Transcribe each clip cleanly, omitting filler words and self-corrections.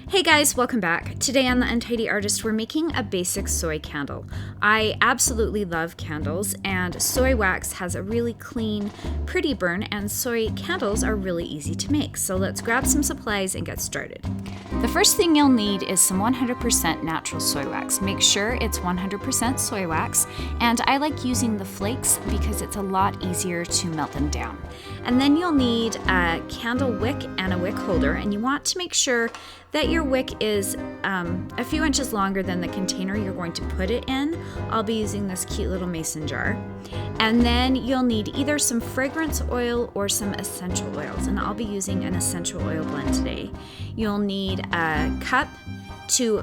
Hey guys, welcome back. Today on The Untidy Artist, we're making a basic soy candle. I absolutely love candles, and soy wax has a really clean, pretty burn, and soy candles are really easy to make. So let's grab some supplies and get started. The first thing you'll need is some 100% natural soy wax. Make sure it's 100% soy wax, and I like using the flakes because it's a lot easier to melt them down. And then you'll need a candle wick and a wick holder, and you want to make sure that your wick is a few inches longer than the container you're going to put it in. I'll be using this cute little mason jar. And then you'll need either some fragrance oil or some essential oils, and I'll be using an essential oil blend today. You'll need a cup to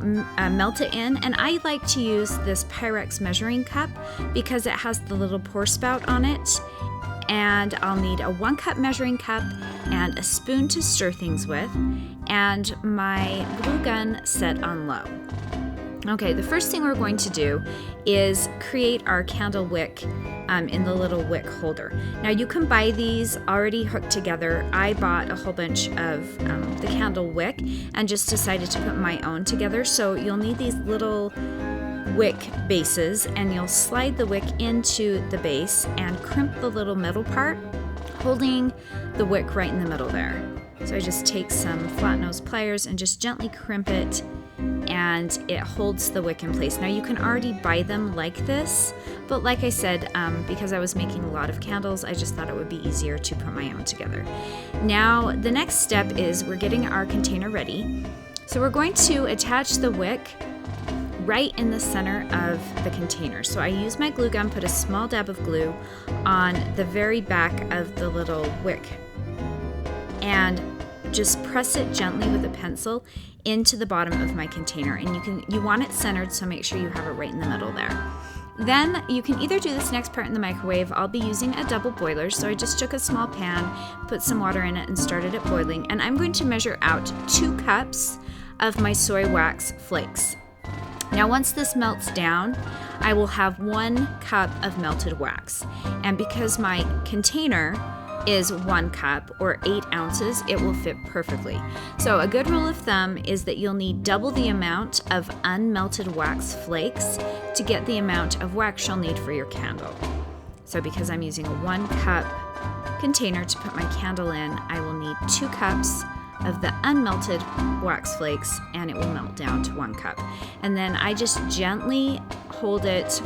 melt it in, and I like to use this Pyrex measuring cup because it has the little pour spout on it. And I'll need a 1 cup measuring cup and a spoon to stir things with, and my glue gun set on low. Okay, the first thing we're going to do is create our candle wick in the little wick holder. Now you can buy these already hooked together. I bought a whole bunch of the candle wick and just decided to put my own together. So you'll need these little wick bases, and you'll slide the wick into the base and crimp the little middle part, holding the wick right in the middle there. So I just take some flat nose pliers and just gently crimp it, and it holds the wick in place. Now you can already buy them like this, but like I said, because I was making a lot of candles, I just thought it would be easier to put my own together. Now the next step is we're getting our container ready. So we're going to attach the wick right in the center of the container. So I use my glue gun, put a small dab of glue on the very back of the little wick, and just press it gently with a pencil into the bottom of my container. And you want it centered, so make sure you have it right in the middle there. Then you can either do this next part in the microwave. I'll be using a double boiler, so I just took a small pan, put some water in it, and started it boiling. And I'm going to measure out 2 cups of my soy wax flakes. Now once this melts down, I will have 1 cup of melted wax. And because my container is 1 cup or 8 ounces, it will fit perfectly. So a good rule of thumb is that you'll need double the amount of unmelted wax flakes to get the amount of wax you'll need for your candle. So because I'm using a 1 cup container to put my candle in, I will need 2 cups of the unmelted wax flakes, and it will melt down to 1 cup. And then I just gently hold it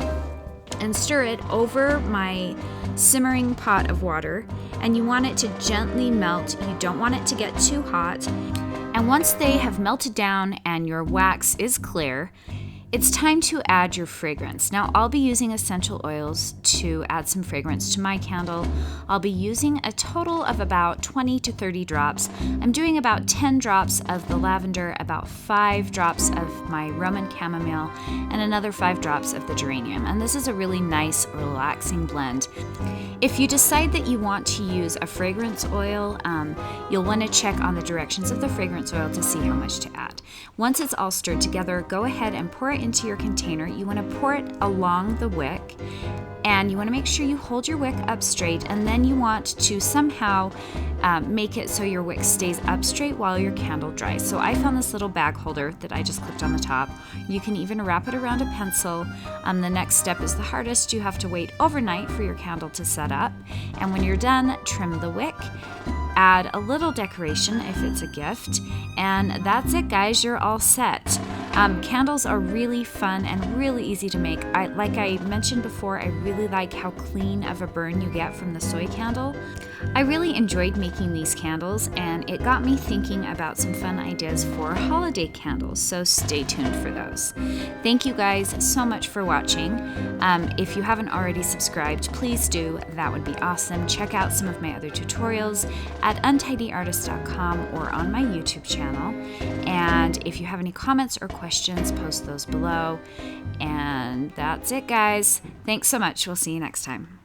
and stir it over my simmering pot of water, and you want it to gently melt. You don't want it to get too hot. And once they have melted down and your wax is clear, it's time to add your fragrance. Now I'll be using essential oils to add some fragrance to my candle. I'll be using a total of about 20 to 30 drops. I'm doing about 10 drops of the lavender, about 5 drops of my Roman chamomile, and another 5 drops of the geranium. And this is a really nice, relaxing blend. If you decide that you want to use a fragrance oil, you'll want to check on the directions of the fragrance oil to see how much to add. Once it's all stirred together, go ahead and pour it into your container. You want to pour it along the wick, and you want to make sure you hold your wick up straight, and then you want to somehow make it so your wick stays up straight while your candle dries. So I found this little bag holder that I just clipped on the top. You can even wrap it around a pencil. The next step is the hardest. You have to wait overnight for your candle to set up, and when you're done, trim the wick. Add a little decoration if it's a gift, and that's it, guys. You're all set. Candles are really fun and really easy to make. Like I mentioned before, I really like how clean of a burn you get from the soy candle. I really enjoyed making these candles, and it got me thinking about some fun ideas for holiday candles, so stay tuned for those. Thank you guys so much for watching. If you haven't already subscribed, please do. That would be awesome. Check out some of my other tutorials at untidyartist.com or on my YouTube channel. And if you have any comments or questions, post those below. And that's it, guys. Thanks so much. We'll see you next time.